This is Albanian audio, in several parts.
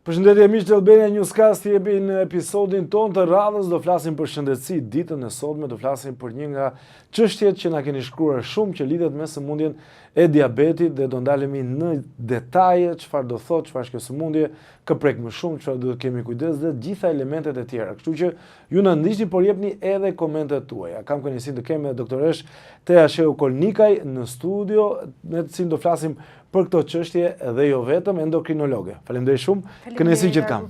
Përshëndetje miq të Albania Newscast, jepi në episodin ton të radhës do flasim për shëndetësi. Ditën e sotme do flasim për një nga çështjet që na keni shkruar shumë që lidhet me sëmundjen e diabetit dhe do ndalemi në detaje çfarë do thotë, çfarë është kjo sëmundje, kë prek më shumë, çfarë duhet kemi kujdes dhe gjitha elementet e tjera. Kështu që ju na ndiqni por jepni edhe komentet tuaja. Kam kënaqësinë të kemi doktoresh Tea Sheu Kolnikaj në studio, me të cilin do flasim për këto çështje dhe jo vetëm endokrinologe. Faleminderit shumë. Kënaqësi që të kam.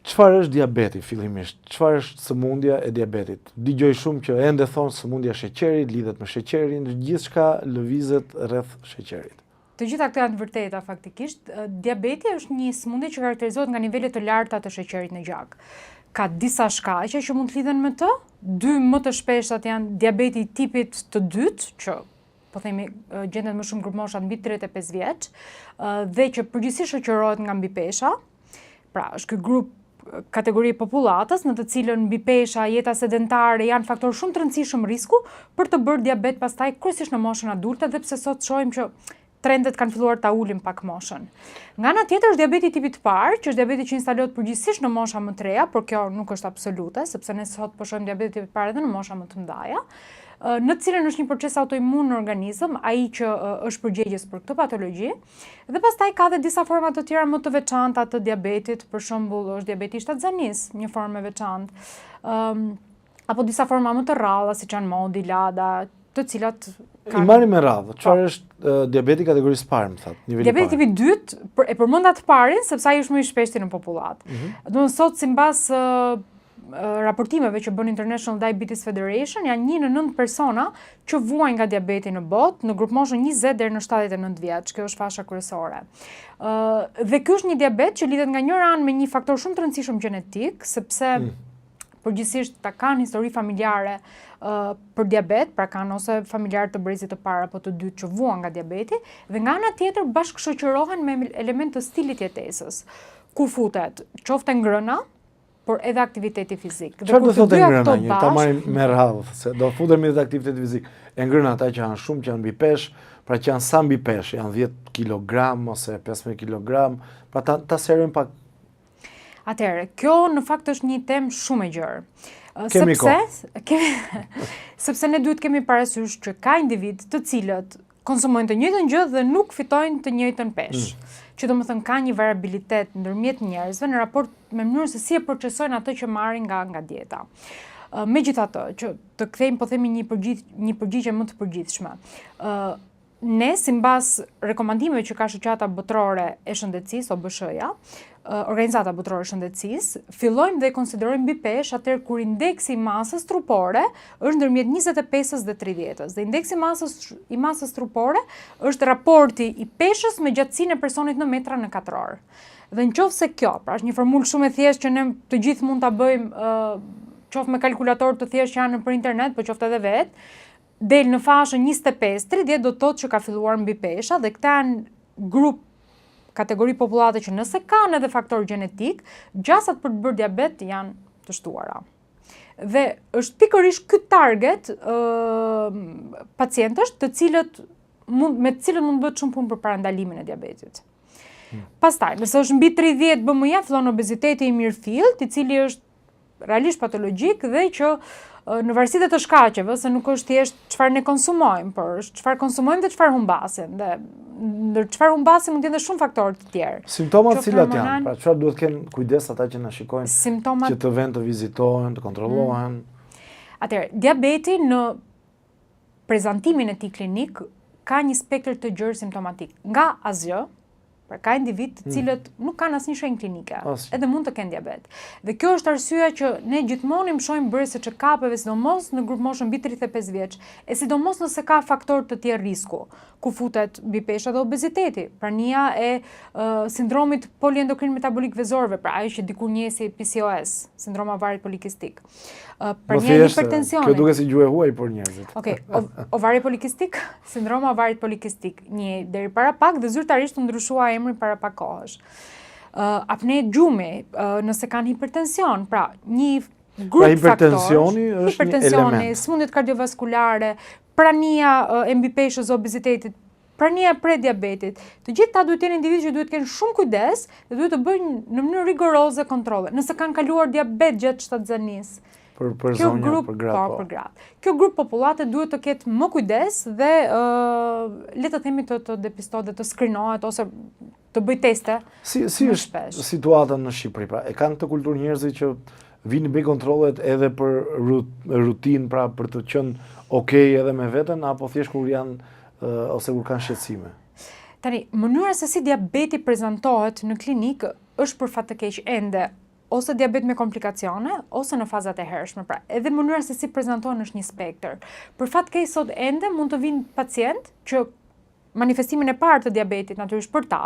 Çfarë është diabeti fillimisht? Çfarë është sëmundja e diabetit? Dëgjoj shumë që ende thon sëmundja e sheqerit lidhet me sheqerin, gjithçka lëvizet rreth sheqerit. Të gjitha këto janë të vërteta faktikisht. Diabeti është një sëmundje që karakterizohet nga nivele të larta të sheqerit në gjak. Ka disa shkaqe që mund të lidhen me të. Dy më të shpeshtat janë diabeti tipit të dytë, që po themi gjendet më shumë grup moshat mbi 35 vjeç, dhe që përgjithsisht shoqërohet nga mbipesha. Pra, është ky grup kategori e popullatës në të cilën mbipesha, jeta sedentare janë faktor shumë të rëndësishëm risku për të bërë diabet pastaj kryesisht në moshën adulte, dhe pse sot shohim që trendet kanë filluar ta ulin pak moshën. Nga ana tjetër është diabeti tipi të parë, që është diabeti që instalohet përgjithsisht në mosha më të reja, por kjo nuk është absolute, sepse ne sot po shohim diabetin tipi të parë edhe në mosha më të mëdha, në të cilën është një proces autoimun në organizëm, ai që është përgjegjës për këtë patologji, dhe pastaj ka dhe disa forma të tjera më të veçanta të diabetit, për shembull është diabeti i shtatzanis, një formë e veçantë, apo disa forma më të rralla, siç janë modi, lada, të cilat I marrim me radhë. Çfarë është diabeti kategorisë parë, më thatë, niveli parë? Diabeti tipi 2 e përmend atë parin sepse ai është më i shpeshti në popullat. Domethënë sot sipas raportimeve që bën International Diabetes Federation, janë 1 në 9 persona që vuajnë nga diabeti në botë, në grup moshën 20 deri në 79 vjeç. Kjo është fasha kryesore. Dhe ky është një diabet që lidhet nga njëra anë me një faktor shumë të rëndësishëm gjenetik, sepse përgjithsisht ta kanë histori familjare për diabet, pra kanë ose familjarë të brezit të parë apo të dytë që vuan nga diabeti, dhe nga ana tjetër bashkëshoqërohen me element të stilit jetesës, ku futet qoftë ngrëna, por edhe aktiviteti fizik. Çfarë do thotë ngrëna? Një ta marrim me radhë, se do futemi edhe aktiviteti fizik. E ngrëna ata që janë shumë, që janë mbi peshë, pra që janë sa mbi peshë, janë 10 kg ose 15 kg, pra ta serojmë pak. Atëherë, kjo në fakt është një temë shumë e gjerë. Sepse ne duhet kemi parasysh që ka individ të cilët konsumojnë të njëjtën gjë dhe nuk fitojnë të njëjtën peshë. Që domethënë ka një variabilitet ndërmjet njerëzve në raport me mënyrën se si e procesojnë atë që marrin nga dieta. Megjithatë, që të kthejmë po themi një përgjigje më të përgjithshme. Ne sipas rekomandimeve që ka shoqata botërore e shëndetësisë, OBSH-ja, Organizata Botërore e Shëndetësisë, fillojmë dhe konsiderojmë mbi peshë atëherë kur indeksi i masës trupore është ndërmjet 25-s dhe 30-s. Dhe indeksi i masës trupore është raporti i peshës me gjatësinë e personit në metra në katror. Dhe nëse kjo, pra është një formulë shumë e thjeshtë që ne të gjithë mund ta bëjmë qoftë me kalkulator të thjeshtë që janë nëpër internet, por qoftë edhe vetë, del në fashën 25-30 do të thotë që ka filluar mbi pesha, dhe këta janë grup kategori popullate që nëse kanë edhe faktor gjenetik, gjasat për të bërë diabet janë të shtuara. Dhe është pikërisht ky target pacientësh me të cilët mund bëhet shumë punë për parandalimin e diabetit. Pastaj, nëse është mbi 30 BMI, fillon obeziteti i mirëfillt, i cili është realisht patologjik dhe që në varësi të shkaqeve, se nuk është thjesht çfarë ne konsumojmë, por është çfarë konsumojmë dhe çfarë humbasim. Dhe ndër çfarë humbasim mund të jenë shumë faktorë të tjerë. Simptomat cilat janë? Pra çfarë duhet kenë kujdes ata që na shikojnë, që të vënë të vizitohen, të kontrollohen? Atëherë, diabeti në prezantimin e tij klinik ka një spektër të gjerë simptomatik, nga asgjë. Pra ka individ të cilët nuk kanë asnjë shenjë klinike, edhe mund të kenë diabet. Dhe kjo është arsyeja që ne gjithmonë i mshojmë bërëse që kapeve, sidomos në grup moshën mbi 35 vjeç, e sidomos nëse ka faktor të tjerë risku, ku futet mbipesha dhe obeziteti, prania e sindromit poliendokrin metabolik vezorëve, pra ajo që dikur njeh PCOS, sindroma ovarit polikistik. Prania e hipertensionit. Kjo duket si gjuhë e huaj për njerëzit. Okej, ovari polikistik, sindroma ovarit polikistik, një deri para pak dhe zyrtarisht u ndryshua emri para pak kohësh. Apne gjumi, nëse kanë hipertension, pra një grup faktorësh. Hipertensioni është një element. Sëmundjet kardiovaskulare, prania e mbipeshës, obezitetit, prania e prediabetit. Të gjithë ta duhet të jenë individë që duhet të kenë shumë kujdes dhe duhet të bëjnë në mënyrë rigoroze kontrolle. Nëse kanë kaluar diabet gjatë shtatzanisë, për zonja, për gratë. Për gratë. Kjo grup popullate duhet të ketë më kujdes dhe le të themi të depistohet dhe të skrinohet ose të bëj teste. Si është situata në Shqipëri? Pra, e kanë të kulturë njerëzit që vinë bëj kontrollet edhe për rutinë, pra për të qenë okay edhe me veten, apo thjesht kur janë ose kur kanë shqetësime? Tani, mënyra se si diabeti prezantohet në klinikë është për fat të keq ende ose diabet me komplikacione, ose në fazat e hershme. Pra, edhe mënyra se si prezantohen është një spektër. Për fat keq sot ende mund të vinë pacient që manifestimin e parë të diabetit, natyrisht për ta,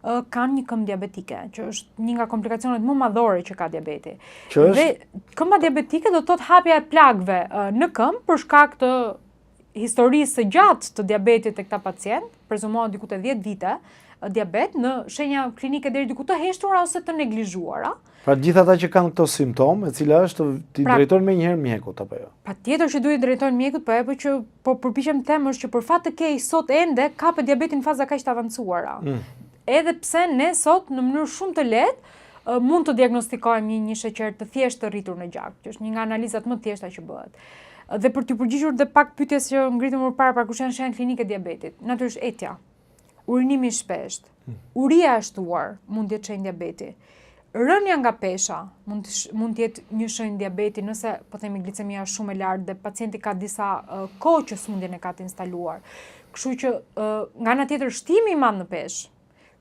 kanë një këmbë diabetike, që është një nga komplikacionet më madhore që ka diabeti. Dhe këmba diabetike do të thotë hapja e plagëve në këmbë për shkak të historisë së gjatë të diabetit të këta pacient, prezumohet diku te 10 vite, diabet në shenja klinike deri diku të heshtura ose të neglizhuara. Pra gjithë ata që kanë këto simptomë, e cila është t'i drejtojnë menjëherë mjekut apo jo? Patjetër që duhet drejtojnë mjekut, po që përpiqem të them është që për fat të keq sot ende ka diabetin në faza kaq të avancuara. Edhe pse ne sot në mënyrë shumë të lehtë mund të diagnostikojmë një sheqer të thjeshtë të rritur në gjak, që është një nga analizat më të thjeshta që bëhet. Dhe për t'ju përgjigjur dhe pak pyetjes që ngritëm më parë, pra kush janë shenjat klinike diabetit? Natyrisht etja, urinimi i shpeshtë, uria e shtuar mund të jetë shenjë diabeti. Rënja nga pesha mund të jetë një shenjë diabeti nëse po themi glicemia është shumë e lartë dhe pacienti ka disa kohë që sëmundjen e ka të instaluar. Kështu që nga ana tjetër shtimi i madh në peshë.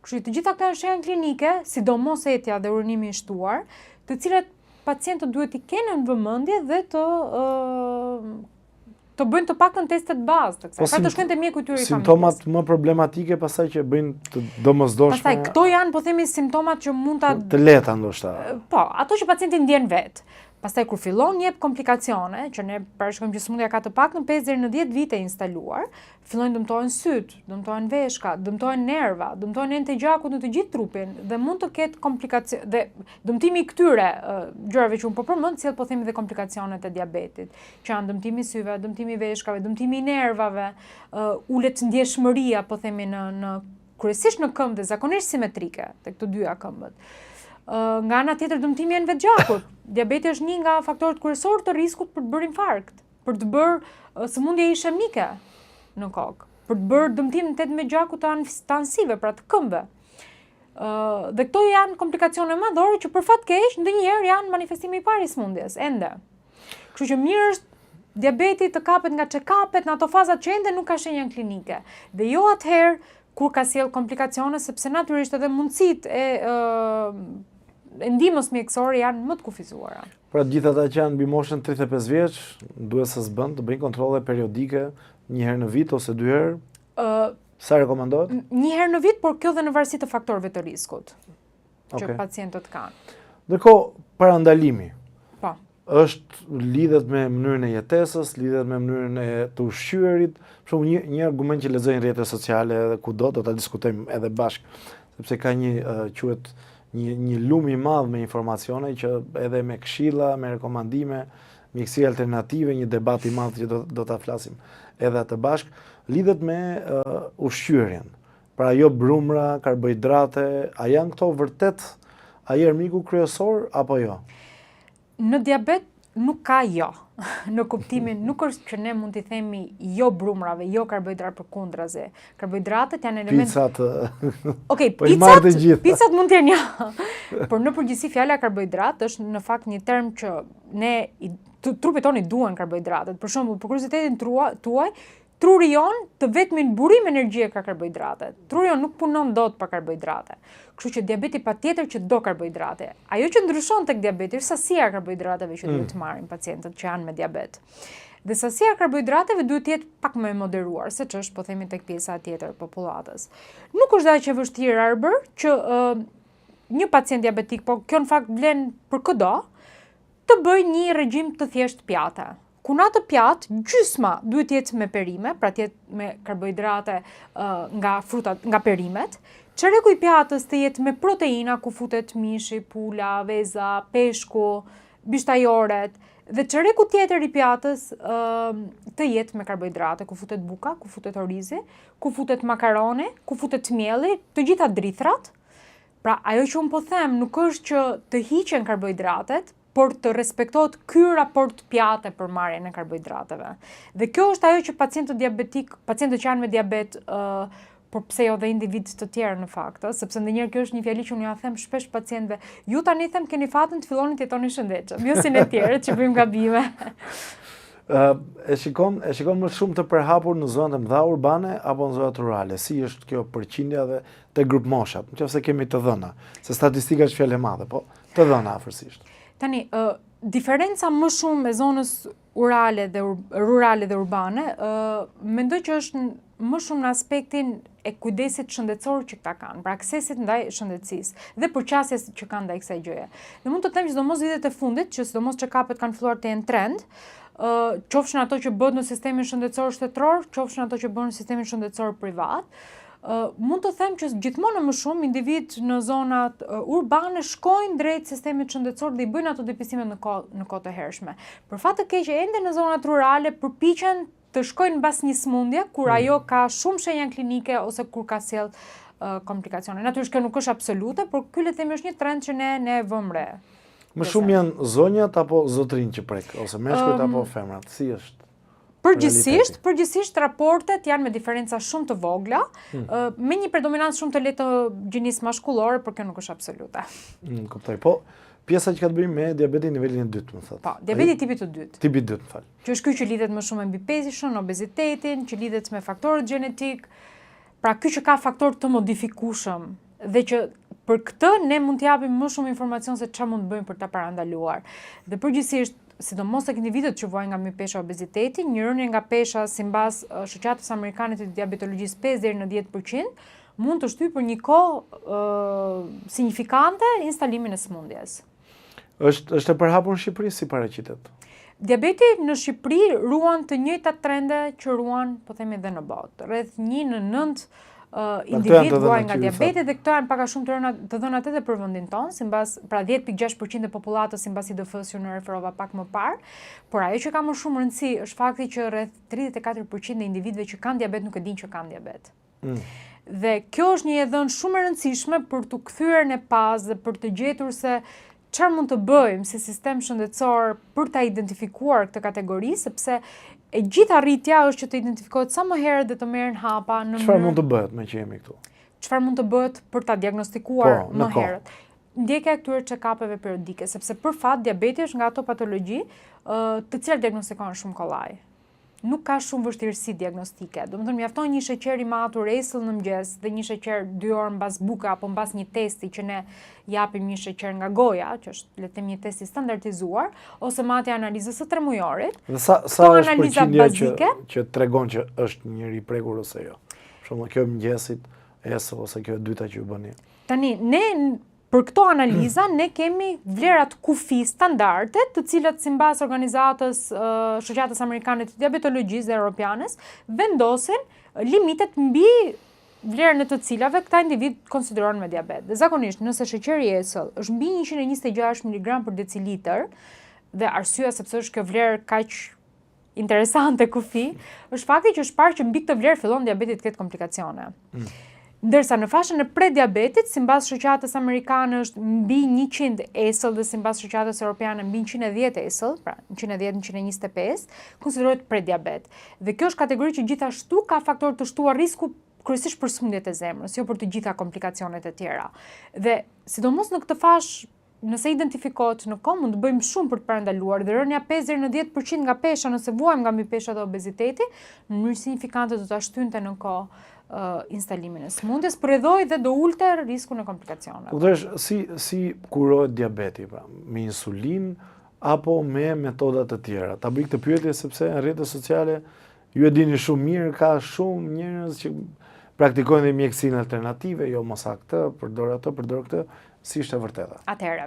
Kështu që të gjitha këto janë shenja klinike, sidomos etja dhe urinimi i shtuar, të cilat pacientët duhet i kenë në vëmendje dhe të bëjnë të paktën testet bazë të kësaj. Pra të shkojnë te mjeku i tyre i familjes. Simptomat më problematike pastaj që bëjnë të domosdoshme. Pastaj këto janë, po themi, simptomat që mund ta të lehta ndoshta. Po, ato që pacienti ndjen vet. Pastaj kur fillon jep komplikacione, që ne parashikojmë që sëmundja ka të paktën 5 deri në 10 vite instaluar, fillojnë dëmtohen syt, dëmtohen veshka, dëmtohen nerva, dëmtohen enë të gjakut në të gjithë trupin dhe mund të ketë komplikacione dhe dëmtimi i këtyre gjërave që unë po përmend, sjell po themi dhe komplikacionet e diabetit, që janë dëmtimi i syve, dëmtimi i veshkave, dëmtimi i nervave, ulet ndjeshmëria po themi në kryesisht në këmbë, zakonisht simetrike tek të dyja këmbët. Nga ana tjetër dëmtimi i enëve të gjakut. Diabeti është një nga faktorët kryesorë të riskut për të bërë infarkt, për të bërë sëmundje ishemike në kokë, për të bërë dëmtim në tetën e gjakut të ansive, pra të këmbëve. Dhe këto janë komplikacione madhore që për fat keq ndonjëherë janë manifestimi i parë i sëmundjes, ende. Kështu që mirë është diabeti të kapet nga check-upet në ato fazat që ende nuk ka shenja klinike. Dhe jo atëherë kur ka sjell komplikacione, sepse natyrisht edhe mundësitë e ndihmës mjekësore janë më të kufizuara. Pra gjithë ata që janë mbi moshën 35 vjeç, duhet të bëjnë kontrolle periodike një herë në vit ose 2 herë? Sa rekomandohet? Një herë në vit, por kjo dhe në varësi të faktorëve të riskut që pacientët kanë. Ndërkohë, parandalimi. Po. Lidhet me mënyrën e jetesës, lidhet me mënyrën e të ushqyerit. Për shembull, një argument që lexoj në rrjetet sociale edhe kudo do ta diskutojmë edhe bashkë, sepse ka quhet një lum i madh me informacione që edhe me këshilla, me rekomandime, mjekësi alternative, një debat i madh që do ta flasim edhe atë bashkë, lidhet me ushqyerjen. Pra jo brumra, karbohidrate, a janë këto vërtet armiku kryesor apo jo? Në diabet nuk ka jo. Në kuptimin nuk është që ne mund t'i themi jo brumrave, jo karbohidrat, përkundrazi. Karbohidratet janë element. Okej, picat mund të jenë jo. Por në përgjithësi fjala karbohidrat është në fakt një term që trupet toni duan karbohidratet. Për shembull, për kuriozitetin tuaj, truri jon të vetmin burim energjie ka karbohidratet. Truri jon nuk punon dot pa karbohidrate. Kështu që diabeti patjetër që do karbohidrate. Ajo që ndryshon tek diabeti është sasia e karbohidrateve që duhet të marrin pacientët që janë me diabet. Dhe sasia e karbohidrateve duhet të jetë pak më e moderuar, se ç'është po themi tek pjesa tjetër e popullatës. Nuk është aq e vështirë arbër që një pacient diabetik, po kjo në fakt vlen për kudo, të bëjë një regjim të thjeshtë pjate. Ku në atë pjatë, gjysma duhet jetë me perime, pra të jetë me karbohidrate nga frutat, nga perimet. Çereku i pjatës të jetë me proteina, ku futet mishi, pula, veza, peshku, bishtajoret, Dhe çereku tjetër i pjatës të jetë me karbohidrate, ku futet buka, ku futet orizi, ku futet makaroni, ku futet mielli, të gjitha drithrat. Pra, ajo që unë po them nuk është që të hiqen karbohidratet, por të respektohet ky raport pjate për marrjen e karbohidrateve. Dhe kjo është ajo që pacientët që janë me diabet, por pse jo dhe individ të tjerë në fakt, sepse ndonjëherë kjo është një fjali që unë ja them shpesh pacientëve, ju tani them keni fatin të filloni të jetoni shëndetshëm, jo si ne tjerët që bëjmë gabime. E shikon më shumë të përhapur në zonat e mëdha urbane apo në zonat rurale? Si është kjo përqindja dhe te grup moshat? Nëse kemi të dhëna, se statistika është fjalë e madhe, po të dhëna afërsisht. Tani, diferenca më shumë e zonës rurale dhe urbane, mendoj që është më shumë në aspektin e kujdesit shëndetësor që këta kanë, pra aksesit ndaj shëndetësisë dhe përqasjes që kanë ndaj kësaj gjëje. Dhe mund të them që sidomos vitet e fundit, që sidomos check-upet kanë filluar të jenë trend, qofshin ato që bëhet në sistemin shëndetësor shtetëror, qofshin ato që bëhen në sistemin shëndetësor privat, mund të them që gjithmonë më shumë individ në zonat urbane shkojnë drejt sistemit shëndetësor dhe i bëjnë ato depistimet në kohë të hershme. Për fat të keq ende në zonat rurale përpiqen të shkojnë mbas një sëmundje kur ajo ka shumë shenja klinike ose kur ka sjell komplikacione. Natyrisht kjo nuk është absolute, por ky le të themi është një trend që ne vëmë re. Më shumë janë zonjat apo zotrinj që prek, ose meshkujt apo femrat? Si është? Përgjithsisht raportet janë me diferenca shumë të vogla, me një predominancë shumë të lehtë të gjinisë mashkullore, por kjo nuk është absolute. Kuptoj. Po, pjesa që ka të bëjë me diabetin nivelin e dytë, më thotë. Po, diabeti tipit të dytë. Tipi 2, më fal. Që është ky që lidhet më shumë me mbipezishën, obezitetin, që lidhet me faktorët gjenetik. Pra ky që ka faktor të modifikueshëm dhe që për këtë ne mund të japim më shumë informacion se çfarë mund të bëjmë për ta parandaluar. Dhe përgjithsisht sidomos tek individët që vuajnë nga mbypesha obeziteti, një rënje nga pesha sipas shoqatës amerikane të diabetologjisë 5 deri në 10% mund të shtyjë për një kohë signifikante instalimin e sëmundjes. Është e përhapur në Shqipëri si paraqitet? Diabeti në Shqipëri ruan të njëjtat trende që ruan, po themi edhe në botë. Rreth 1 në 9 individ vuajnë nga diabeti dhe këto janë pak a shumë të dhënat edhe për vendin tonë, sipas pra 10.6% e popullatës sipas IDF-s që në referova pak më parë, por ajo që ka më shumë rëndësi është fakti që rreth 34% e individëve që kanë diabet nuk e dinë që kanë diabet. Dhe kjo është një dhënë shumë e rëndësishme për të kthyer në pas dhe për të gjetur se çfarë mund të bëjmë si sistem shëndetësor për ta identifikuar këtë kategori, sepse e gjitha rritja është që të identifikohet sa më herët dhe të merren hapa në Çfarë mund të bëhet me që jemi këtu? Çfarë mund të bëhet për ta diagnostikuar më herët? Ndjekja e këtyre check-upeve periodike, sepse për fat diabeti është nga ato patologji të cilat diagnostikohen shumë kollaj. Nuk ka shumë vështirësi diagnostike. Domethënë mjafton një sheqer i matur esëll në mëngjes dhe një sheqer 2 orë mbas buke apo mbas një testi që ne japim një sheqer nga goja, që është le të themi një test i standardizuar, ose matja analizës së 3 mujorit. Dhe sa është përqindja që tregon që është njëri i prekur ose jo? Për shembull, kjo mëngjesit esëll ose kjo e dyta që ju bëni. Tani ne për këto analiza, ne kemi vlerat kufi standarde, të cilat sipas organizatës Shoqatës Amerikane të Diabetologjisë dhe Europianes vendosin limitet mbi vlerën e të cilave këta individ konsiderohen me diabet. Dhe zakonisht, nëse sheqeri i esëll është mbi 126 mg për decilitër, dhe arsyeja sepse është kjo vlerë kaq interesante kufi, është fakti që është parë që mbi këtë vlerë fillon diabeti të ketë komplikacione. Ndërsa në fashën e prediabetit, sipas shoqatës amerikane është mbi 100 esëll dhe sipas shoqatës europiane mbi 110 esëll, pra 110-125, konsiderohet prediabet. Dhe kjo është kategori që gjithashtu ka faktor të shtuar risku kryesisht për sëmundjet e zemrës, jo për të gjitha komplikacionet e tjera. Dhe sidomos në këtë fashë, nëse identifikohet në kohë, mund të bëjmë shumë për të parandaluar dhe rënja 5-10% nga pesha nëse vuajmë nga mbypesha dhe obeziteti, në mënyrë signifikante do ta shtynte në kohë instalimin e sëmundjes, përredhoi dhe do ulte riskun e komplikacioneve. Kuptosh, si kurohet diabeti, pra, me insulin apo me metoda të tjera? Ta bëj këtë pyetje sepse në rrjetet sociale ju e dini shumë mirë, ka shumë njerëz që praktikojnë dhe mjekësinë alternative, jo mos këtë, përdor atë, përdor këtë, si është e vërteta? Atëherë,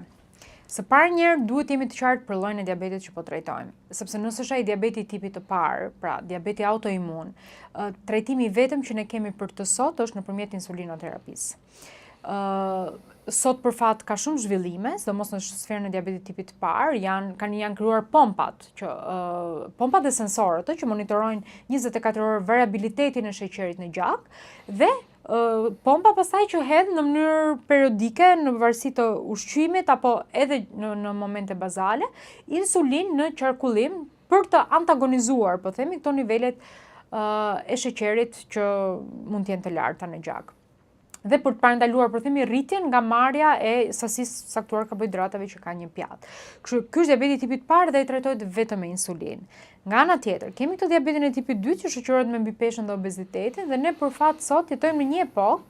së parë njerë duhet jemi të qartë për llojin e diabetit që po trajtojmë, sepse nëse është ai diabeti tipit të parë, pra diabeti autoimun, trajtimi vetëm që ne kemi për të sot është nëpërmjet insulinoterapisë. sot për fat ka shumë zhvillime, sidomos në sferën e diabetit tipit të parë, janë krijuar pompat, pompat dhe sensorët që monitorojnë 24 orë variabilitetin e sheqerit në gjak dhe pompa pastaj që hedh në mënyrë periodike në varësi të ushqimit apo edhe në momente bazale insulin në qarkullim për të antagonizuar, po themi, këto nivelet e sheqerit që mund të jenë të larta në gjak. Dhe për të parandaluar, për themi, rritjen nga marrja e sasisë saktuar karbohidratave që ka një pjatë. Kështu, ky është diabeti tipit parë dhe i trajtohet vetëm me insulin. Nga ana tjetër, kemi këtë diabetin e tipit 2 që shoqërohet me mbipeshën dhe obezitetin dhe ne për fat sot jetojmë në një epokë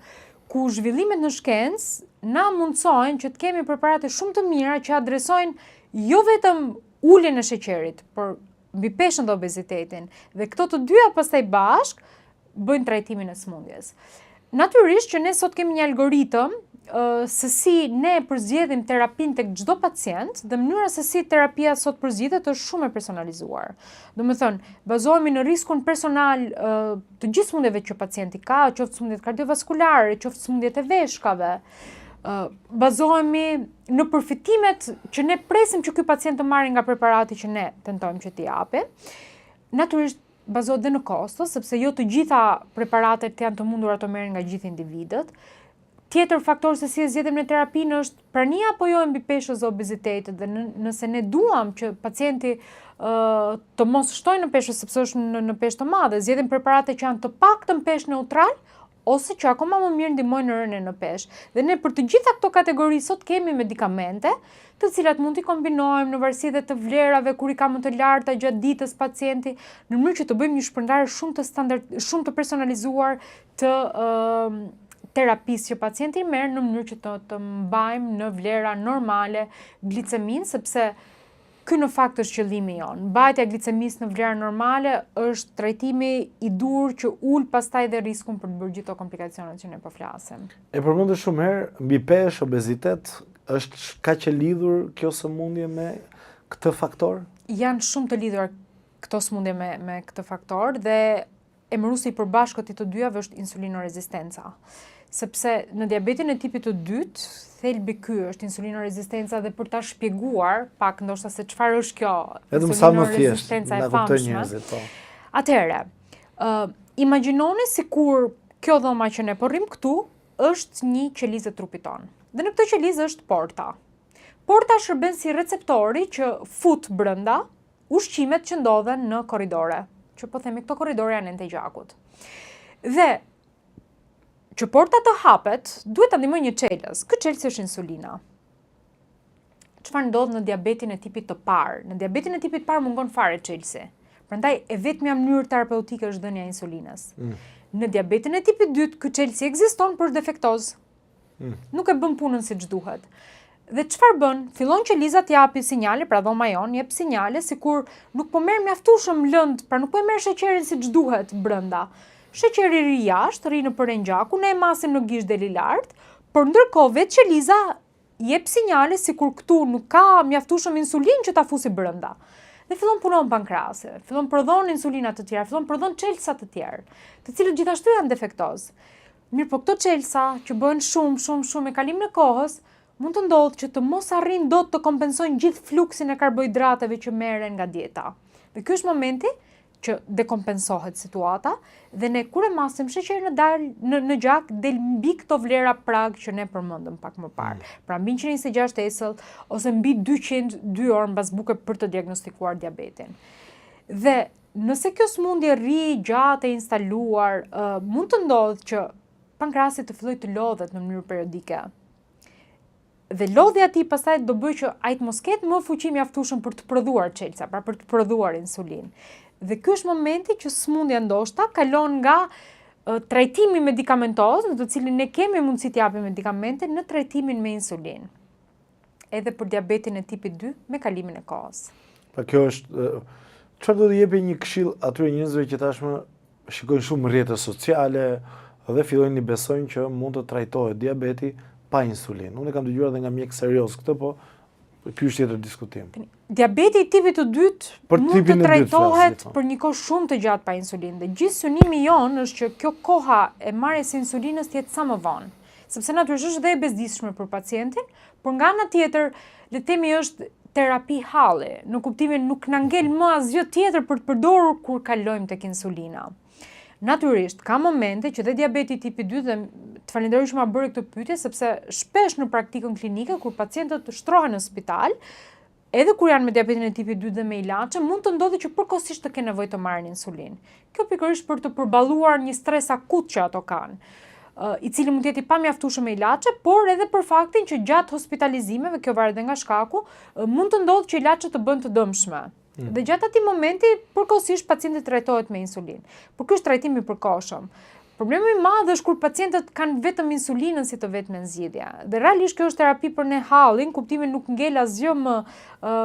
ku zhvillimet në shkencë na mundsojnë që të kemi preparate shumë të mira që adresojnë jo vetëm uljen e sheqerit, por mbipeshën dhe obezitetin. Dhe këto të dyja pastaj bashk bëjnë trajtimin e smundjes. Natyrisht që ne sot kemi një algoritëm se si ne përzgjedhim terapinë tek çdo pacient dhe mënyra se si terapia sot përzgjedhet është shumë e personalizuar. Domethënë, bazohemi në riskun personal të gjithë smundjeve që pacienti ka, qoftë smundjet kardiovaskulare, qoftë smundjet e veshkave. Bazohemi në përfitimet që ne presim që ky pacient të marrë nga preparati që ne tentojmë që t'i japim. Natyrisht bazohet dhe në kosto, sepse jo të gjitha preparatet janë të mundur ato merren nga gjithë individët. Tjetër faktor se si e zgjedhim në terapinë është prania apo jo e mbipeshës dhe obezitetit dhe nëse ne duam që pacienti të mos shtojë në peshë sepse është në peshë të madhe, zgjedhim preparate që janë të paktën peshë neutral ose që akoma më mirë ndihmojnë në rënien në peshë. Dhe ne për të gjitha këto kategori sot kemi medikamente, të cilat mund t'i kombinojmë në varësi dhe të vlerave kur i ka më të larta gjatë ditës pacienti, në mënyrë që të bëjmë një shpërndarje shumë të personalizuar të terapisë që pacienti merr në mënyrë që të mbajmë në vlera normale gliceminë, sepse ky në fakt është qëllimi jon. Mbajtja e glicemisë në vlera normale është trajtimi i dur që ul pastaj dhe riskun për të bërë gjithë ato komplikacionet që ne po flasim. E përmendë shumë herë, mbipeshë, obezitet, është kaq e lidhur kjo sëmundje me këtë faktor? Janë shumë të lidhura këto sëmundje me këtë faktor dhe emëruesi i përbashkët i të dyjave është insulinorezistenca. Sepse në diabetin e tipit të dytë, thelbi ky është insulinorezistenca dhe për ta shpjeguar pak ndoshta se çfarë është kjo insulinorezistenca e famshme. Atëherë, imagjinoni sikur kjo dhoma që ne po rrim këtu është një qelizë e trupit tonë. Dhe në këtë qelizë është porta. Porta shërben si receptori që fut brenda ushqimet që ndodhen në korridore, që po themi këto korridore janë ende gjakut. Dhe që porta të hapet, duhet ta ndihmojë një çelës. Ky çelës është insulina. Çfarë ndodh në diabetin e tipit të parë? Në diabetin e tipit të parë mungon fare çelësi. Prandaj e vetmja mënyrë terapeutike është dhënia e insulinës. Në diabetin e tipit 2 ky çelësi ekziston por është defektoz. Nuk e bën punën siç duhet. Dhe çfarë bën? Fillon qeliza të japi sinjale, pra dhoma jon jep sinjale sikur nuk po merr mjaftueshëm lënd, pra nuk po merr sheqerin siç duhet brenda. Sheqeri ri jashtë, ri në përren gjaku, ne e masim në gishtë deli lartë, por ndërkohë vetë qeliza jep sinjale sikur këtu nuk ka mjaftueshëm insulin që ta fusi brenda. Dhe fillon punon pankrasi, fillon prodhon insulina të tjera, fillon prodhon çelësa të tjerë, të cilët gjithashtu janë defektoz. Mirë, po këto çelësa që bëhen shumë me kalimin e kohës, mund të ndodhë që të mos arrin dot të kompensojnë gjithë fluksin e karbohidrateve që merren nga dieta. Dhe ky është momenti që dekompensohet situata dhe ne kur e masim sheqerin në gjak del mbi këto vlera prag që ne përmendëm pak më parë. Pra mbi 126 esëll ose mbi 202 orë mbas buke për të diagnostikuar diabetin. Dhe nëse kjo sëmundje rri gjatë e instaluar, mund të ndodhë që pankrasi të fillojë të lodhet në mënyrë periodike. Dhe lodhja e tij pastaj do bëjë që ai të mos ketë më fuqi mjaftueshëm për të prodhuar çelësa, pra për të prodhuar insulin. Dhe ky është momenti që sëmundja ndoshta kalon nga trajtimi medikamentoz, në të cilin ne kemi mundësi të japim medikamente, në trajtimin me insulin. Edhe për diabetin e tipit 2 me kalimin e kohës. Pa kjo është, çfarë do të jepi një këshill atyre njerëzve që tashmë shikojnë shumë rrjete sociale dhe fillojnë të besojnë që mund të trajtohet diabeti pa insulin. Unë e kam dëgjuar edhe nga mjek serioz këtë, po ky është tjetër diskutim. Diabeti i tipit të dytë mund të trajtohet për një kohë shumë të gjatë pa insulin. Dhe gjithë synimi jon është që kjo koha e marrjes së insulinës të jetë sa më vonë. sepse natyrisht është dhe e bezdisshme për pacientin, por nga ana tjetër, le të themi është terapi halli, në kuptimin nuk na ngel më asgjë tjetër për të përdorur kur kalojmë tek insulina. Natyrisht, ka momente që dhe diabeti tipi 2 dhe të falenderoj që ma bëri këtë pyetje, sepse shpesh në praktikën klinike, kur pacientët shtrohen në spital, edhe kur janë me diabetin e tipi 2 dhe me ilaçe, mund të ndodhi që përkohësisht të kenë nevojë të marrin insulin. Kjo pikërisht për të përballuar një stres akut që ato kanë, i cili mund të jetë i pamjaftueshëm me ilaçe, por edhe për faktin që gjatë hospitalizimeve, kjo varet nga shkaku, mund të ndodhë që ilaçet të bëjnë të dëmshme. Dhe gjatë atij momenti, përkohësisht pacienti trajtohet me insulin. Por ky është trajtimi i përkohshëm. Problemi i madh është kur pacientët kanë vetëm insulinën si të vetme nxitje. Dhe realisht kjo është terapi për ne hallin, kuptimin nuk ngel asgjë më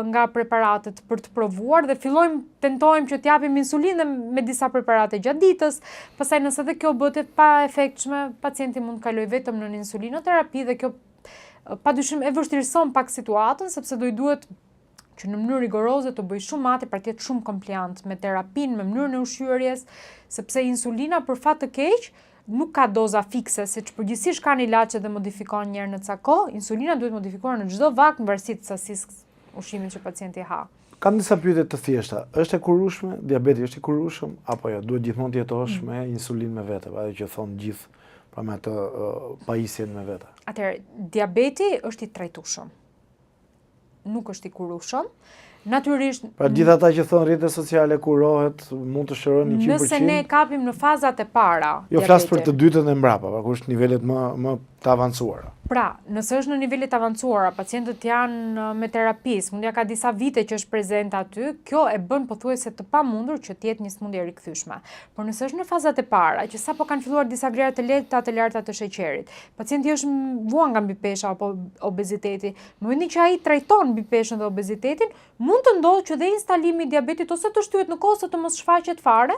nga preparatet për të provuar dhe tentojmë që t'japim insulinë me disa preparate gjatë ditës, pastaj nëse edhe kjo bëhet pa efektshme, pacienti mund të kalojë vetëm në insulinoterapi dhe kjo padyshim e vështirëson pak situatën, sepse do i duhet që në mënyrë rigoroze të bëj shumë mate për të jetë shumë kompliant me terapinë, me mënyrën e ushqyerjes, sepse insulina për fat të keq nuk ka doza fikse, siç përgjithsisht kanë ilaçe dhe modifikohen një herë në ca kohë, insulina duhet modifikuar në çdo vakt në varësi të sasisë ushqimit që pacienti ha. Kam disa pyetje të thjeshta. Është e kurueshme? Diabeti është i kurueshëm apo jo? Duhet gjithmonë të jetosh me insulinë me vete, ajo që thonë gjithë, pra me atë pajisjen me vete. Atëherë, diabeti është i trajtueshëm. Nuk është i kurueshëm. Natyrisht, pra gjithë ata që thonë rrjetet sociale kurohet, mund të shërojnë 100%. Nëse ne kapim në fazat e para. Jo flas për të dytën e mbrapa, pra kur është nivelet më të avancuara. Pra, nëse është në nivelet avancuara, pacientët janë me terapi, smundja ka disa vite që është prezente aty, kjo e bën pothuajse të pamundur që të jetë një smundje rikthyeshme. Por nëse është në fazat e para, që sapo kanë filluar disa vlera të lehta të larta të sheqerit, pacienti është vuan nga mbipesha apo obeziteti, në momentin që ai trajton mbipeshën dhe obezitetin, mund të ndodhë që dhe instalimi i diabetit ose të shtyhet në kohë ose të mos shfaqet fare,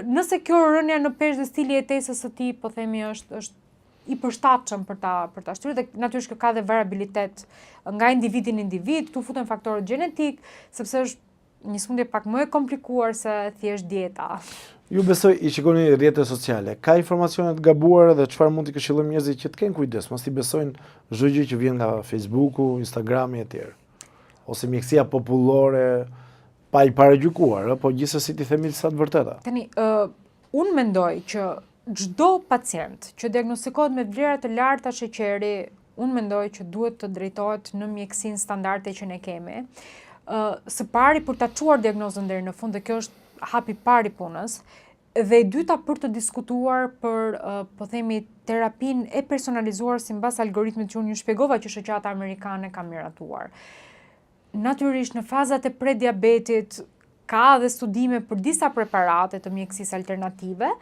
nëse kjo rënja në peshë dhe stili jetesës së tij, po themi është i përshtatshëm për ta shtyrë dhe natyrisht kjo ka dhe variabilitet nga individi në individ, tu futen faktorët gjenetik, sepse është një smundje pak më e komplikuar se thjesht dieta. Ju besoj i shikoni rrjetet sociale, ka informacione të gabuara dhe çfarë mund t'i këshillojmë njerëzit që të kenë kujdes, mos i besojnë çdo gjë që vjen nga Facebooku, Instagrami e tjerë, ose mjekësia popullore pa i paragjykuar, po gjithsesi ti themi sa të vërteta. Tani, unë mendoj që çdo pacient që diagnostikohet me vlera të larta sheqeri, unë mendoj që duhet të drejtohet në mjekësinë standarde që ne kemi. Së pari për ta çuar diagnozën deri në fund, dhe kjo është hapi i parë i punës, dhe e dyta për të diskutuar për po themi terapinë e personalizuar sipas algoritmit që unë ju shpjegova që shoqata amerikane ka miratuar. Natyrisht në fazat e prediabetit ka dhe studime për disa preparate të mjekësisë alternative,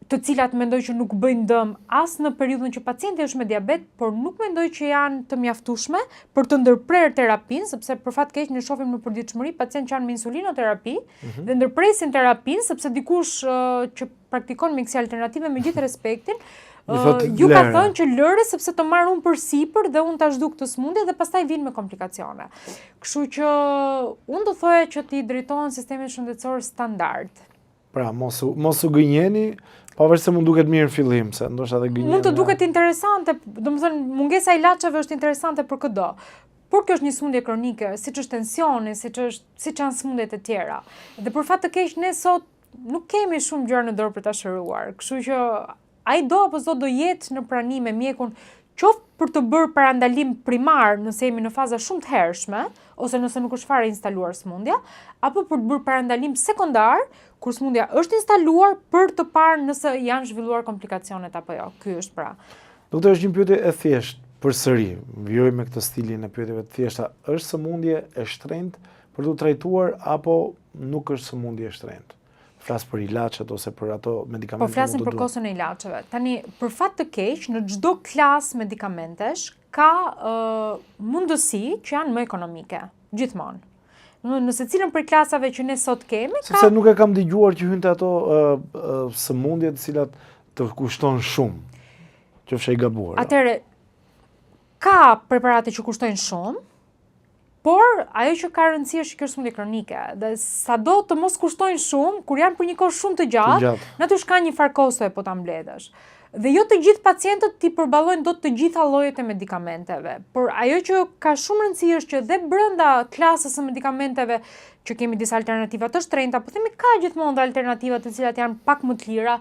të cilat mendoj që nuk bëjnë dëm as në periudhën që pacienti është me diabet, por nuk mendoj që janë të mjaftueshme për të ndërprerë terapinë, sepse për fat keq ne shohim në përditshmëri pacientë që janë me insulinoterapi dhe ndërpresin terapinë, sepse dikush që praktikon mjekësi alternative me gjithë respektin, ju ka thënë që lëre sepse të marr unë përsipër dhe unë ta zhduk këtë smundje dhe pastaj vinë me komplikacione. Kështu që unë do thoya që t'i drejtohen sistemit shëndetësor standard. Pra, mos u gënjeni, pavarësisht se mund duket mirë në fillim, se ndoshta edhe gënjeni. Mund të duket interesante, domethënë mungesa e ilaçeve është interesante për çdo. Por kjo është një smundje kronike, siç është tensioni, siç janë smundjet e tjera. Dhe për fat të keq ne sot nuk kemi shumë gjëra në dorë për ta shëruar. Kështu që ai do apo s'do jetë në pranim me mjekun, qoftë për të bërë parandalim primar nëse jemi në faza shumë të hershme, ose nëse nuk është fare instaluar smundja, apo për të bërë parandalim sekondar, kur smundja është instaluar për të parë nëse janë zhvilluar komplikacionet apo jo. Ky është pra. Doktor, është një pyetje e thjeshtë përsëri. Vjoj me këtë stilin e pyetjeve të thjeshta. Është sëmundje e shtrenjtë për të trajtuar apo nuk është sëmundje e shtrenjtë? Flas për ilaçet ose për ato medikamente. Po flasim për kosën e ilaçeve. Tani, për fat të keq, në çdo klasë medikamentesh ka mundësi që janë më ekonomike, gjithmonë. Në secilën prej klasave që ne sot kemi, sepse nuk e kam dëgjuar që hyn te ato sëmundje të cilat të kushton shumë. Qofsh e gabuar. Atëherë ka preparate që kushtojnë shumë, por ajo që ka rëndësi është që kjo është smundje kronike, dhe sado të mos kushtojnë shumë, kur janë për një kohë shumë të gjatë, natyrisht ka një farë kosto po ta mbledhësh. Dhe jo të gjithë pacientët ti përballojnë dot të gjitha llojet e medikamenteve, por ajo që ka shumë rëndësi është që dhe brenda klasës së medikamenteve që kemi disa alternativa të shtrenjta, po themi ka gjithmonë dhe alternativa të cilat janë pak më të lira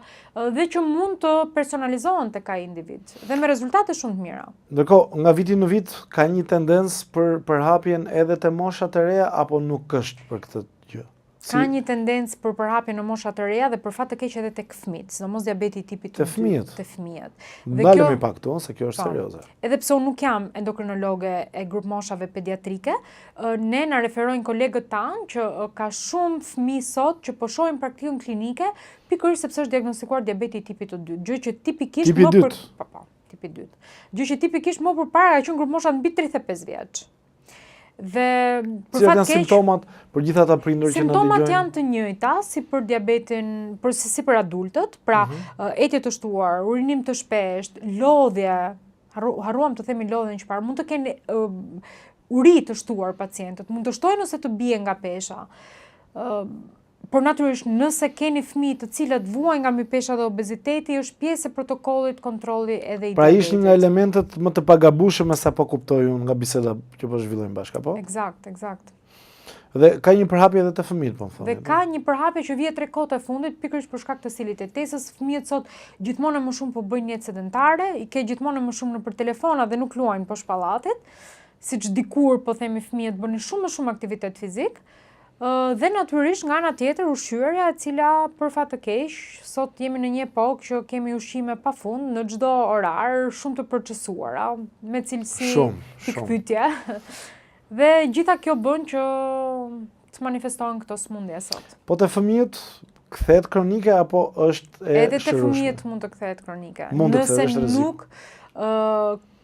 dhe që mund të personalizohen tek ai individ dhe me rezultate shumë të mira. Ndërkohë, nga viti në vit ka një tendencë për përhapjen edhe te moshat e reja apo nuk është për këtë gjë? Ka një tendencë për përhapje në mosha të reja dhe për fat të keq edhe tek fëmijët, sidomos diabeti tipi 2. Te fëmijët. Te fëmijët. Ndalemi pak këtu, se kjo është serioze. Edhe pse unë nuk jam endokrinologe e grup moshave pediatrike, ne na referojnë kolegët tanë që ka shumë fëmijë sot që po shohin praktikën klinike pikërisht sepse është diagnostikuar diabeti tipi 2, gjë që tipikisht tipi 2. Tipi 2. Gjë që tipikisht më përpara ka qenë grup mosha mbi 35 vjeç. Dhe për fat keq simptomat për gjithë ata prindër që na dëgjojnë. Simptomat janë të njëjta si për diabetin, si për adultët, pra etje të shtuar, urinim të shpeshtë, lodhje, harruam të themi lodhjen që parë, mund të kenë uri të shtuar pacientët, mund të shtojnë ose të bie nga pesha. Por natyrisht nëse keni fëmijë të cilët vuajnë nga mbi pesha dhe obeziteti, është pjesë e protokollit kontrolli edhe i diabetit. Pra ishin nga elementet më të pagabueshme sa po kuptoj unë nga biseda që po zhvillojmë bashkë, apo? Eksakt. Dhe ka një përhapje edhe te fëmijët, po më thonë. Dhe ka një përhapje që vjen 3 kohët e fundit pikërisht për shkak të stilit të jetesës. Fëmijët sot gjithmonë më shumë po bëjnë jetë sedentare, i ke gjithmonë më shumë nëpër telefona dhe nuk luajnë poshtë pallatit, siç dikur po themi fëmijët bënin shumë më shumë aktivitet fizik. Dhe natyrisht nga ana tjetër ushqyerja e cila për fat të keq sot jemi në një epokë që kemi ushqime pafund në çdo orar, shumë të procesuara, me cilësi pikpyetje. Dhe gjitha kjo bën që të manifestohen këto sëmundje sot. Po te fëmijët kthehet kronike apo është e edhe te fëmijët mund të kthehet kronike. Nëse nuk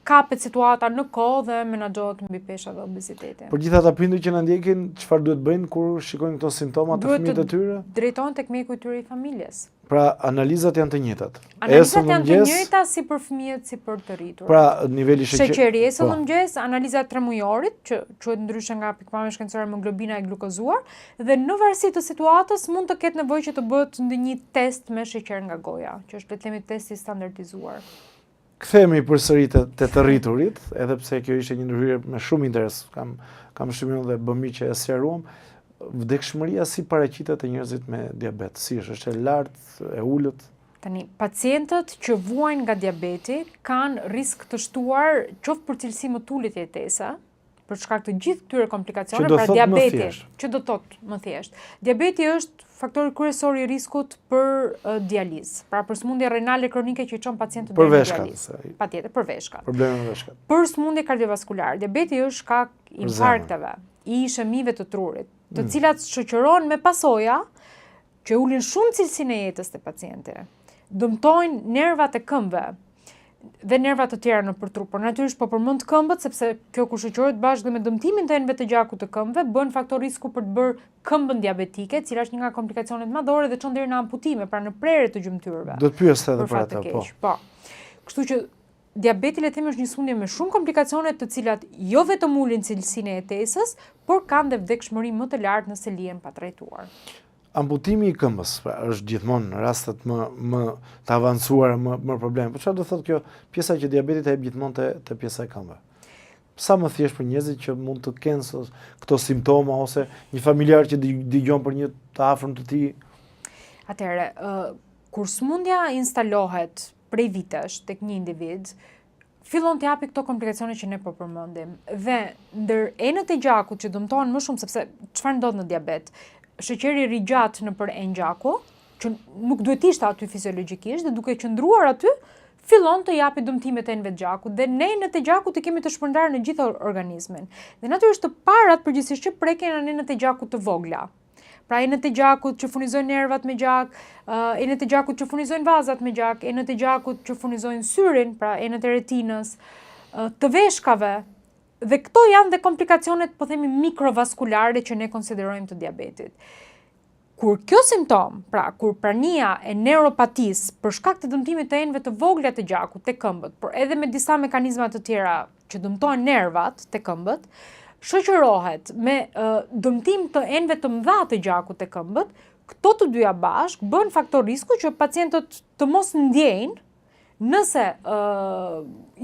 kapet situata në kohë dhe menaxhohet mbi pesha dhe obeziteti. Për gjithë ata prindër që na ndjekin, çfarë duhet bëjnë kur shikojnë këto simptoma të fëmijët e tyre? Drejtohen tek mjeku i tyre i familjes. Pra analizat janë të njëjtat. Analizat janë të njëjta si për fëmijët si për të rritur. Pra niveli sheqeri esë në mëngjes, analiza 3 mujorit që quhet ndryshe nga pikpamja shkencore hemoglobina e glukozuar dhe në varësi të situatës mund të ketë nevojë që të bëhet ndonjë test me sheqer nga goja, që është le të themi testi standardizuar. Kthehemi përsëri te të rriturit, edhe pse kjo ishte një ndërhyrje me shumë interes. Kam shënuar dhe bëmi që e sqaruam. Vdekshmëria si paraqitet te njerëzit me diabet? Si është e lartë, e ulët? Tani, pacientët që vuajnë nga diabeti kanë risk të shtuar qoftë për cilësi më të ulët jetese, për shkak të gjithë këtyre komplikacioneve, pra diabeti, që do thotë më thjesht. Diabeti është faktori kryesor i riskut për dializë, pra për sëmundje renale kronike që i çon pacientët në dializë. Patjetër, për veshkat. Probleme me veshkat. Për sëmundje kardiovaskulare, diabeti është shkak i infarkteve, i shëmive të trurit, të cilat shoqërohen me pasoja që ulin shumë cilësinë e jetës të pacientit. Dëmtojnë nervat e këmbëve dhe nervat të tjera nëpër trup. Por natyrisht po përmend këmbët sepse kjo kur shoqërohet bashkë dhe me dëmtimin të enëve të gjakut të këmbëve bën faktor risku për të bërë këmbën diabetike, e cila është një nga komplikacionet madhore dhe çon deri në amputime, pra në prerje të gjymtyrëve. Do të pyes edhe për atë, po. Po. Kështu që diabeti le të themi është një sëmundje me shumë komplikacione të cilat jo vetëm ulin cilësinë e jetesës, por kanë dhe vdekshmëri më të lartë nëse lihen pa trajtuar. Amputimi i këmbës, pra, është gjithmonë në rastet më të avancuara, më probleme. Po çfarë do thotë kjo pjesa që diabeti e jep gjithmonë te pjesa e këmbëve? Sa më thjesht për njerëzit që mund të kenë këto simptoma ose një familjar që dëgjon për një të afërm të tij? Atëherë, kur sëmundja instalohet prej vitesh tek një individ, fillon të japi këto komplikacione që ne po përmendim. Dhe ndër enët e gjakut që dëmtohen më shumë, sepse çfarë ndodh në diabet? Sheqeri rrigjat nëpër enë gjaku, që nuk duhet ishte aty fiziologjikisht, dhe duke qëndruar aty, fillon të japi dëmtime të enëve të gjakut, dhe ne enët e gjakut i kemi të shpërndarë në gjithë organizmin. Dhe natyrisht të parat përgjithsisht që preken janë enët e gjakut të vogla. Pra enët e gjakut që furnizojnë nervat me gjak, enët e gjakut që furnizojnë vazat me gjak, enët e gjakut që furnizojnë syrin, pra enët e retinës, të veshkave. Dhe këto janë dhe komplikacionet, po themi, mikrovaskulare që ne konsiderojmë të diabetit. Kur kjo simptom, pra kur prania e neuropatis për shkak të dëmtimit të enëve të vogla të gjakut të këmbët, por edhe me disa mekanizma të tjera që dëmtojnë nervat të këmbët, shoqërohet me dëmtim të enëve të mëdha të gjakut të këmbët, këto të dyja bashkë bën faktor risku që pacientët të mos ndjejnë Nëse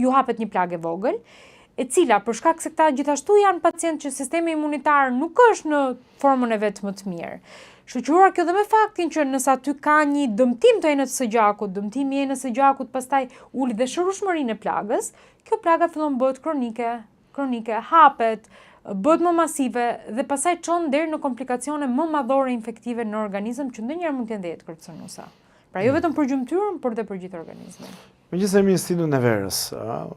ju hapet një plagë e vogël, e cila për shkak se këta gjithashtu janë pacientë që sistemi imunitar nuk është në formën e vet më të mirë. Shoqëruar kjo dhe me faktin që nëse aty ka një dëmtim të enës së gjakut, dëmtimi i enës së gjakut pastaj uli dhe shërueshmërinë e plagës, kjo plaga fillon bëhet kronike, hapet, bëhet më masive dhe pastaj çon deri në komplikacione më madhore infektive në organizëm që ndonjëherë mund të jenë dhe kërcënuese. Pra jo vetëm për gjymtyrën, por edhe për gjithë organizmin. Megjithëse jemi në stilin e verës,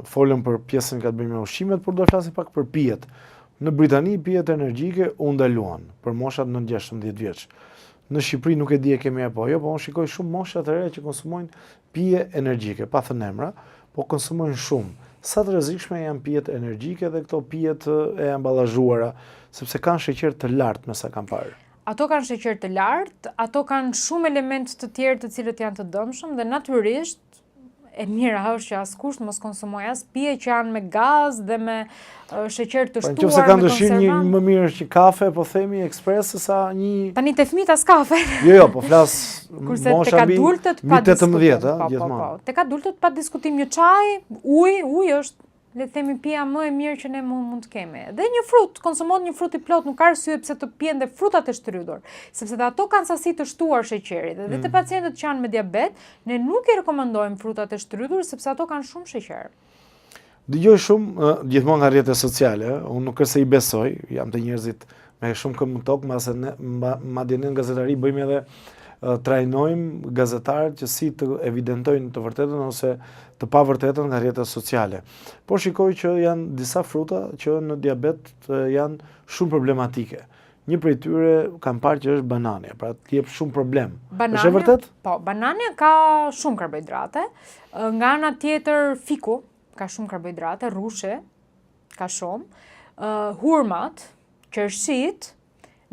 folëm për pjesën që ka të bëjë me ushqimet, por do të flasim pak për pijet. Në Britani pijet energjike u ndaluan për moshat 9-16 vjeç. Në Shqipëri nuk e di e kemi apo jo, po unë shikoj shumë mosha të reja që konsumojnë pije energjike, pa thënë emra, po konsumojnë shumë. Sa të rrezikshme janë pijet energjike dhe këto pijet e emballazhuara, sepse kanë sheqer të lartë me sa kam parë. Ato kanë sheqer të lartë, ato kanë shumë elementë të tjerë të cilët janë të dëmshëm dhe natyrisht e mira është që askush mos konsumoj as pije që janë me gaz dhe me sheqer të shtuar, nëse kanë dëshirë një më mirë që kafe, po themi ekspres sa një. Tani te fëmijët as kafe. Jo, po flas mosha mbi 18 gjithmonë. Tek adultët pa diskutim një çaj, ujë është le të themi pija më e mirë që ne mund të kemi. Dhe një frut, konsumohet një frut i plot, nuk ka arsye pse të pihen dhe frutat e shtrydhur, sepse dhe ato kanë sasi të shtuar sheqeri. Dhe te pacientët që janë me diabet, ne nuk i rekomandojmë frutat e shtrydhur sepse ato kanë shumë sheqer. Dëgjoj shumë gjithmonë nga rrjetet sociale, unë nuk është se i besoj, jam të njerëzit me shumë këmbë në tokë, madje ne në gazetari bëjmë edhe trajnojmë gazetarët që si të evidentojnë të vërtetën ose të pavërtetën nga rrjetet sociale. Por shikoj që janë disa fruta që në diabet janë shumë problematike. Një prej tyre kam parë që është banania, pra të jep shumë problem. Është e vërtet? Po, banania ka shumë karbohidrate, nga ana tjetër fiku ka shumë karbohidrate, rrushi ka shumë, hurmat, qershit,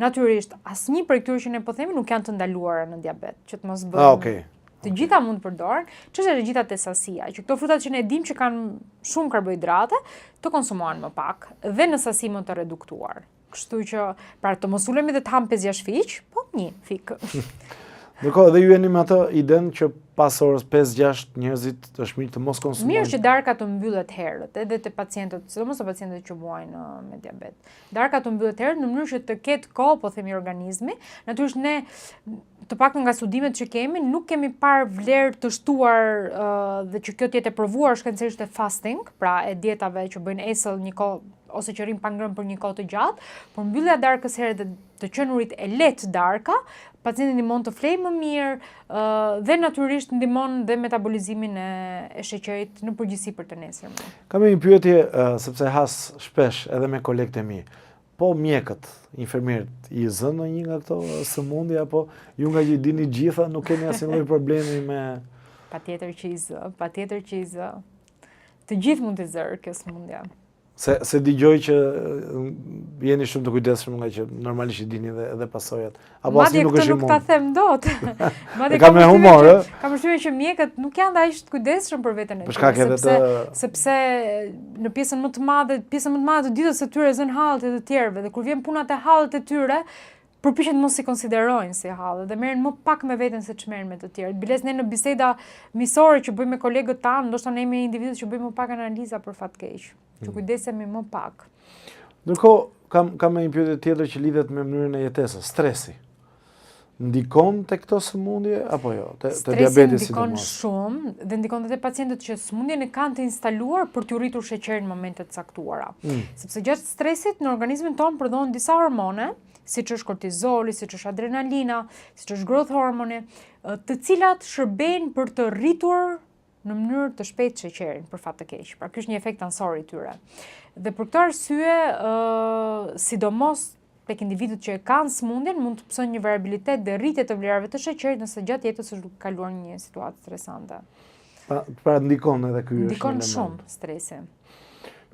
natyrisht, asnjë prej këtyre që ne po themi nuk janë të ndaluara në diabet, që të mos bëhen. Okay. Të gjitha mund të përdoren, çështja e gjitha te sasia, që këto frutat që ne dim që kanë shumë karbohidrate, të konsumohen më pak dhe në sasi më të reduktuar. Kështu që, pra të mos ulemi dhe të ham 5-6 fiq, po një fik. Ndërkohë edhe ju jeni me atë iden që pas orës 5-6 njerëzit është mirë të mos konsumojnë. Mirë që darka të mbyllet herët, edhe te pacientët, sidomos te pacientët që muajnë me diabet. Darka të mbyllet herët në mënyrë që të ketë kohë, po themi organizmi. Natyrisht ne të paktën nga studimet që kemi, nuk kemi parë vlerë të shtuar dhe që kjo të jetë e provuar shkencërisht e fasting, pra e dietave që bëjnë esëll një kohë ose që rrim pa ngrënë për një kohë të gjatë, por mbyllja e darkës herët dhe të qenurit e lehtë darka, pacienti ndihmon të flejë më mirë dhe natyrisht ndihmon dhe metabolizimin e sheqerit në përgjithësi për të nesërmen. Kam një pyetje sepse has shpesh edhe me kolegët e mi. Po mjekët, infermierët, i zënë ndonjë nga këto sëmundje apo ju nga që i dini gjitha nuk keni asnjë lloj problemi me? Patjetër që i zë. Të gjithë mund të zërë kjo sëmundja. Se dëgjoj që jeni shumë të kujdesshëm nga që normalisht i dini edhe pasojat. Apo asnjë nuk është i mund. Madje këtë nuk ta them dot. Madje kam me humor, Kam përshtypjen që mjekët nuk janë dhe aq të kujdesshëm për veten e tyre. Sepse në pjesën më të madhe të ditës së tyre zën hallet e të tjerëve dhe kur vjen puna te hallet e tyre, përpiqen mos i konsiderojnë si halle dhe merren më pak me veten se ç'merren me të tjerët. Biles ne në biseda miqësore që bëjmë me kolegët tanë, ndoshta ne jemi individët që bëjmë më pak analiza për fat keq. Që kujdesemi më pak. Ndërkohë kam një pyetje tjetër që lidhet me mënyrën e jetesës, stresi. Ndikon te këto sëmundje apo jo? Te diabeti sidomos. Stresi ndikon shumë dhe ndikon edhe te pacientët që sëmundjen e kanë të instaluar për të rritur sheqerin në momente të caktuara. Sepse gjatë stresit në organizmin tonë prodhohen disa hormone, siç është kortizoli, siç është adrenalina, siç është growth hormone, të cilat shërbejnë për të rritur në mënyrë të shpejtë sheqerin për fat të keq. Pra ky është një efekt ansor i tyre. Dhe për këtë arsye, sidomos tek individët që kanë sëmundjen, mund të pësojnë një variabilitet dhe rritje të vlerave të sheqerit nëse gjatë jetës është duke kaluar një situatë stresante. Pra ndikon edhe ky është. Ndikon shumë stresi.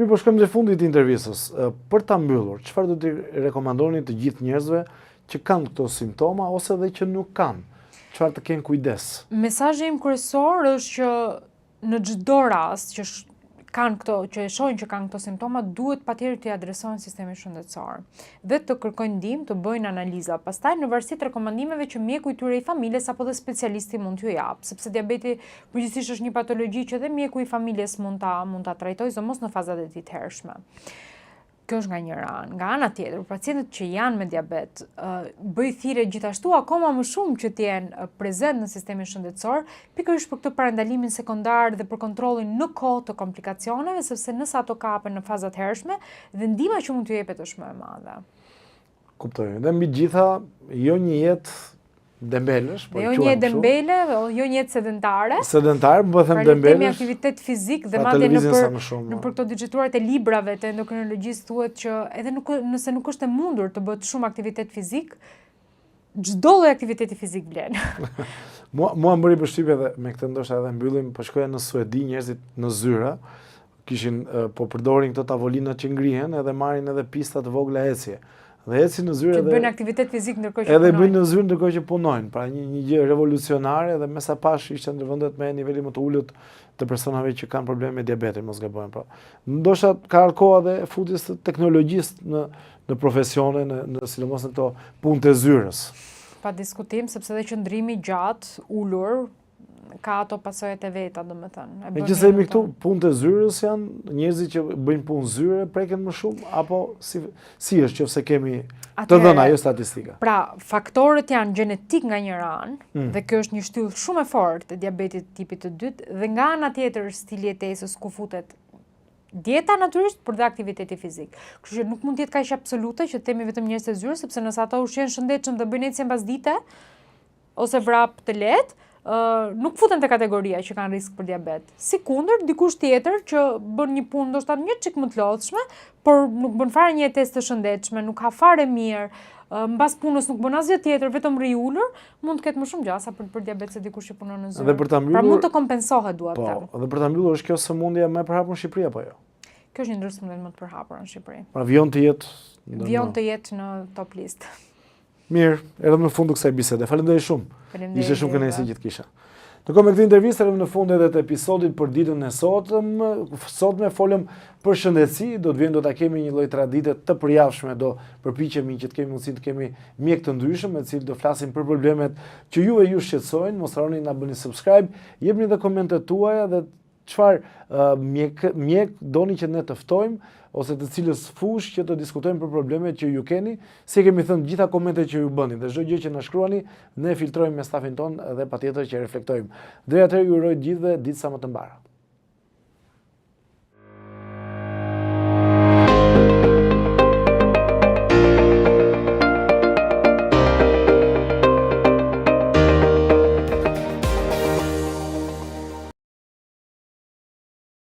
Mirë, po shkojmë te fundi të intervistës. Për ta mbyllur, çfarë do t'i rekomandoni të gjithë njerëzve që kanë këto simptoma ose edhe që nuk kanë? Çfarë të kenë kujdes? Mesazhi im kryesor është që në çdo rast që kanë këto, që e shohin që kanë këto simptoma, duhet patjetër të adresohen sistemit shëndetësor dhe të kërkojnë ndihmë, të bëjnë analiza. Pastaj në varësi të rekomandimeve që mjeku i tyre i familjes apo dhe specialisti mund t'ju jap, sepse diabeti përgjithsisht është një patologji që dhe mjeku i familjes mund ta trajtojë, mos në fazat e tij të hershme. Kjo është nga një anë. Nga ana tjetër, pacientët që janë me diabet bëj thirrje gjithashtu akoma më shumë që të jenë prezent në sistemin shëndetësor, pikërisht për këtë parandalimin sekondar dhe për kontrollin në kohë të komplikacioneve, sepse nëse ato kapen në fazat hershme, dhe ndihma që mund t'ju jepet është më e madhe. Kuptoj. Dhe mbi gjitha, jo një jetë dembelesh, jo një jetë dembele, jo një jetë sedentare. Sedentare, më them dembelesh. Pra aktivitet fizik dhe madje në për këto digjetuarat e librave të endokrinologjisë thuhet që edhe nëse nuk është e mundur të bëhet shumë aktivitet fizik, çdo lloj aktiviteti fizik vlen. Mua më bëri përshtypje dhe me këtë ndoshta edhe mbyllim, po shkoja në Suedi, njerëzit në zyra kishin po përdorin këto tavolinat që ngrihen edhe marrin edhe pista të vogla ecje. Dhe ecin në zyrë që bëjnë aktivitet fizik ndërkohë që punojnë. Edhe bëjnë në zyrë ndërkohë që punojnë. Pra një gjë revolucionare dhe me sa pash ishte në vendet me niveli më të ulët të personave që kanë probleme me diabetin, mos gabojmë. Pra, ndoshta ka koha dhe futjes të teknologjisë në profesione, sidomos në këto punë të zyrës. Pa diskutim, sepse edhe qëndrimi gjatë, ulur, ka ato pasojat e veta, domethënë. Megjithëse jemi këtu, punët e zyrës janë njerëzit që bëjnë punë zyre preken më shumë apo si është nëse kemi të dhëna jo statistika. Pra, faktorët janë gjenetik nga një anë dhe kjo është një shtyllë shumë e fortë e diabetit tipit të dytë dhe nga ana tjetër stili jetesës ku futet dieta natyrisht, por dhe aktiviteti fizik. Kështu që nuk mund të jetë kaq absolute që themi vetëm njerëz të zyrës, sepse nëse ata ushqen shëndetshëm dhe bëjnë ecje mbas dite ose vrap të lehtë, nuk futen te kategoria që kanë risk për diabet. Sikundër dikush tjetër që bën një punë ndoshta një çik më të lodhshme, por nuk bën fare një jetesë të shëndetshme, nuk ha fare mirë, mbas punës nuk bën asgjë tjetër, vetëm rri ulur, mund të ketë më shumë gjasa për diabet se dikush që punon në zyrë. Pra mund të kompensohet duhet të them. Dhe për ta mbyllur, është kjo sëmundje më e përhapur në Shqipëri apo jo? Kjo është një ndër sëmundjet më të përhapura në Shqipëri. Pra vjen të jetë në top list. Mirë, erdhëm në fund të kësaj bisede. Faleminderit shumë. Ishte shumë kënaqësi që të kisha. Ndërkohë me këtë intervistë erdhëm në fund edhe të episodit për ditën e sotme folëm për shëndetësi, do të vjen do ta kemi një lloj tradite të përjavshme, do përpiqemi që të kemi mundësi të kemi mjek të ndryshëm me të cilët do flasim për problemet që ju shqetësojnë, mos harroni na bëni subscribe, jepni edhe komentet tuaja dhe çfarë mjek doni që ne të ftojmë ose të cilës fush që të diskutojmë për problemet që ju keni, si kemi thënë gjitha komentet që ju bëni dhe çdo gjë që na shkruani, ne filtrojmë me stafin ton dhe patjetër që reflektojmë. Deri atëherë ju uroj gjithëve ditë sa më të mbara.